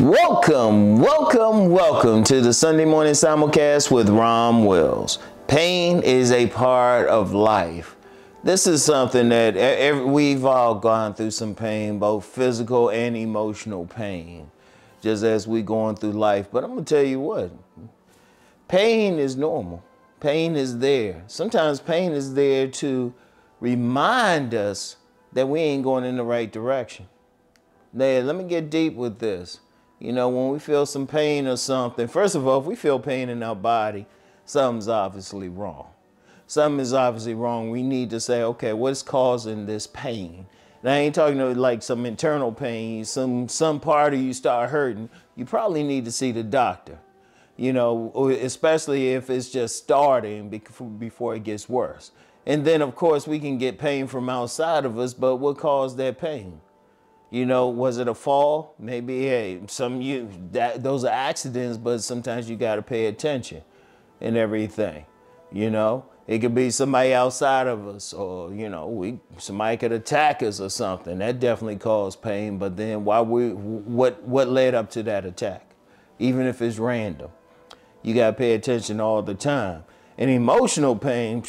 Welcome to the Sunday morning simulcast with Rom Wills. Pain is a part of life. This is something that we've all gone through some pain, both physical and emotional pain, just as we going through life. But I'm gonna tell you what, pain is normal. Pain is there. Sometimes pain is there to remind us that we ain't going in the right direction. Now, let me get deep with this. You know, when we feel some pain or something, first of all, if we feel pain in our body, something's obviously wrong. Something is obviously wrong. We need to say, okay, what's causing this pain? And I ain't talking about like some internal pain, some part of you start hurting. You probably need to see the doctor, you know, especially if it's just starting before it gets worse. And then, of course, we can get pain from outside of us, but what caused that pain? You know, was it a fall? Maybe, hey, those are accidents, but sometimes you got to pay attention and everything. You know, it could be somebody outside of us, or, you know, somebody could attack us or something. That definitely caused pain. But then what led up to that attack? Even if it's random, you got to pay attention all the time. And emotional pain,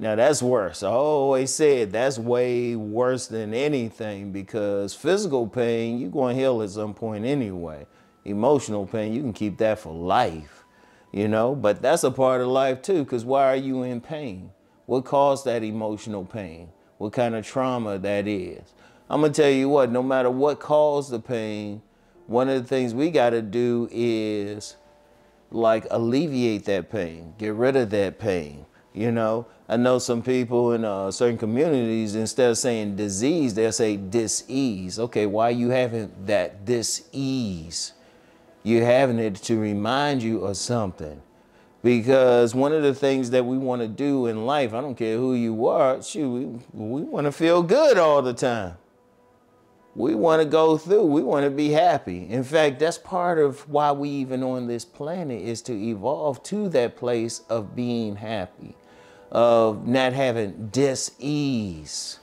now that's worse. I always said that's way worse than anything, because physical pain, you're going to heal at some point anyway. Emotional pain, you can keep that for life, you know, but that's a part of life too, because why are you in pain? What caused that emotional pain? What kind of trauma that is? I'm going to tell you what, no matter what caused the pain, one of the things we got to do is like alleviate that pain, get rid of that pain. You know, I know some people in certain communities, instead of saying disease, they'll say dis-ease. Okay, why are you having that dis-ease? You're having it to remind you of something. Because one of the things that we want to do in life, I don't care who you are, shoot, we want to feel good all the time. We want to go through, we want to be happy. In fact, that's part of why we even on this planet, is to evolve to that place of being happy, of not having dis-ease,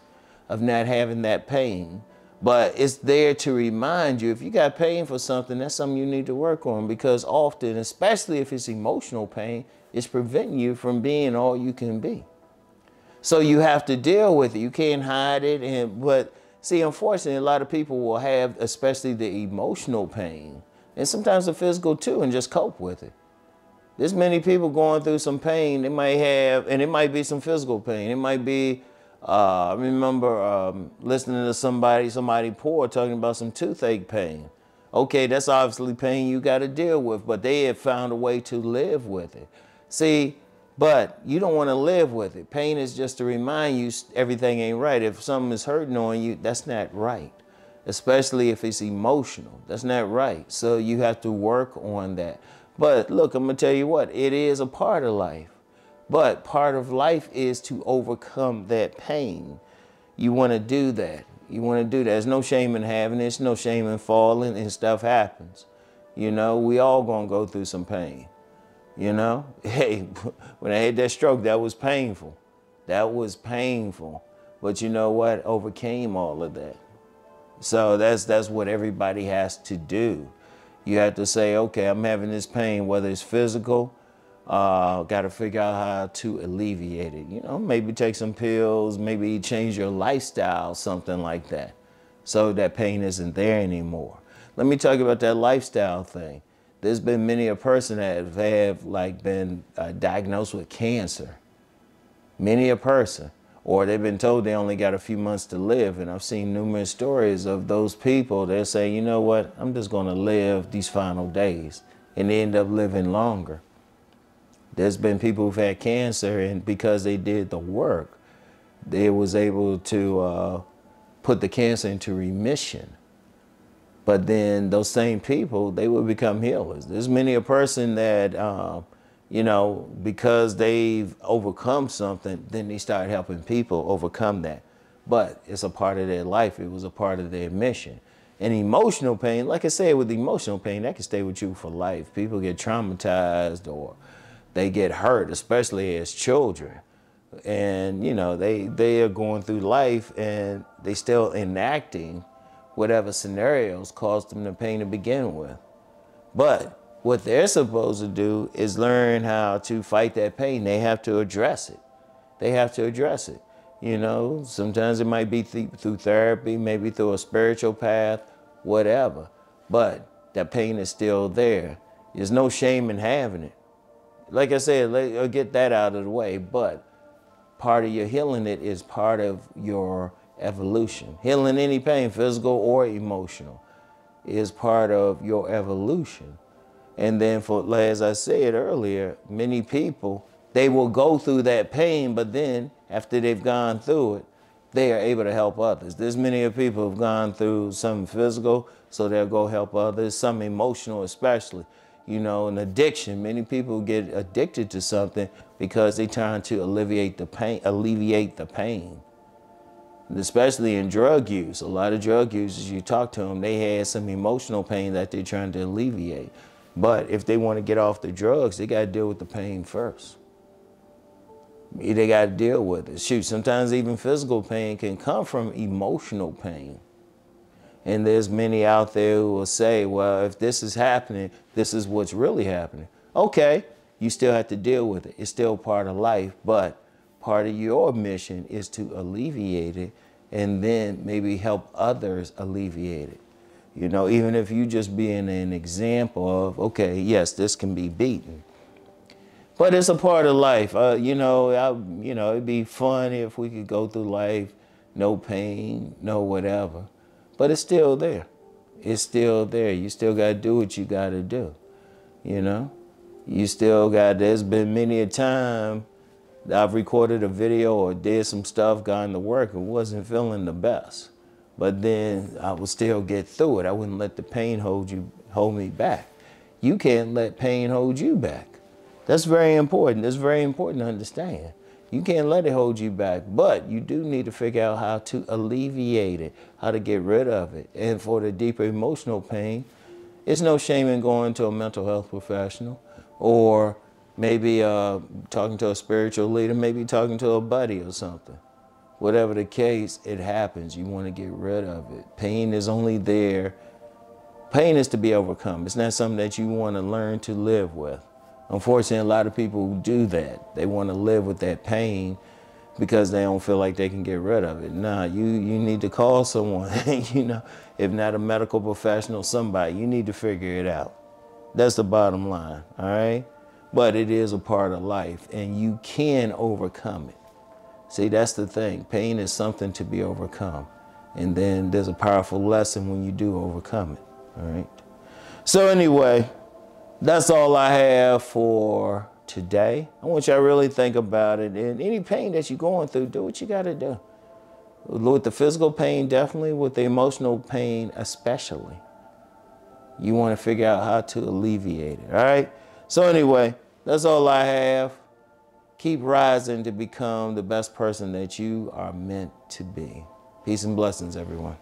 of not having that pain. But it's there to remind you, if you got pain for something, that's something you need to work on, because often, especially if it's emotional pain, it's preventing you from being all you can be. So you have to deal with it. You can't hide it. But see, unfortunately, a lot of people will have, especially the emotional pain, and sometimes the physical too, and just cope with it. There's many people going through some pain. They might have, and it might be some physical pain. It might be, I remember listening to somebody poor talking about some toothache pain. Okay, that's obviously pain you got to deal with, but they have found a way to live with it. See, but you don't want to live with it. Pain is just to remind you everything ain't right. If something is hurting on you, that's not right. Especially if it's emotional, that's not right. So you have to work on that. But look, I'm going to tell you what, it is a part of life. But part of life is to overcome that pain. You want to do that. You want to do that. There's no shame in having it. There's no shame in falling, and stuff happens. You know, we all going to go through some pain. You know, hey, when I had that stroke, that was painful. That was painful. But you know what? Overcame all of that. So that's what everybody has to do. You have to say, okay, I'm having this pain, whether it's physical, got to figure out how to alleviate it. You know, maybe take some pills, maybe change your lifestyle, something like that, so that pain isn't there anymore. Let me talk about that lifestyle thing. There's been many a person that have like been diagnosed with cancer. Many a person. Or they've been told they only got a few months to live. And I've seen numerous stories of those people. They'll say, you know what, I'm just going to live these final days. And they end up living longer. There's been people who've had cancer, and because they did the work, they was able to put the cancer into remission. But then those same people, they will become healers. There's many a person that, you know, because they've overcome something, then they start helping people overcome that. But it's a part of their life. It was a part of their mission. And emotional pain, like I said, with emotional pain, that can stay with you for life. People get traumatized, or they get hurt, especially as children. And, you know, they are going through life and they still enacting whatever scenarios caused them the pain to begin with. But what they're supposed to do is learn how to fight that pain. They have to address it. They have to address it. You know, sometimes it might be through therapy, maybe through a spiritual path, whatever. But that pain is still there. There's no shame in having it. Like I said, I'll get that out of the way. But part of your healing it is part of your evolution. Healing any pain, physical or emotional, is part of your evolution. And then as I said earlier, many people, they will go through that pain, but then after they've gone through it, they are able to help others. There's many people who've gone through some physical, so they'll go help others, some emotional especially. You know, an addiction, many people get addicted to something because they're trying to alleviate the pain. And especially in drug use. A lot of drug users, you talk to them, they had some emotional pain that they're trying to alleviate. But if they want to get off the drugs, they got to deal with the pain first. They got to deal with it. Shoot, sometimes even physical pain can come from emotional pain. And there's many out there who will say, well, if this is happening, this is what's really happening. Okay, you still have to deal with it. It's still part of life, but part of your mission is to alleviate it and then maybe help others alleviate it. You know, even if you just being an example of, okay, yes, this can be beaten. But it's a part of life. It'd be fun if we could go through life, no pain, no whatever. But it's still there. It's still there. You still got to do what you got to do. You know, there's been many a time that I've recorded a video or did some stuff, gone to work, and wasn't feeling the best. But then I would still get through it. I wouldn't let the pain hold me back. You can't let pain hold you back. That's very important. That's very important to understand. You can't let it hold you back, but you do need to figure out how to alleviate it, how to get rid of it. And for the deeper emotional pain, it's no shame in going to a mental health professional or maybe talking to a spiritual leader, maybe talking to a buddy or something. Whatever the case, it happens. You want to get rid of it. Pain is only there. Pain is to be overcome. It's not something that you want to learn to live with. Unfortunately, a lot of people who do that, they want to live with that pain because they don't feel like they can get rid of it. Nah, you need to call someone, if not a medical professional, somebody. You need to figure it out. That's the bottom line, all right? But it is a part of life, and you can overcome it. See, that's the thing. Pain is something to be overcome. And then there's a powerful lesson when you do overcome it, all right? So anyway, that's all I have for today. I want you to really think about it. And any pain that you're going through, do what you got to do. With the physical pain, definitely. With the emotional pain, especially. You want to figure out how to alleviate it, all right? So anyway, that's all I have. Keep rising to become the best person that you are meant to be. Peace and blessings, everyone.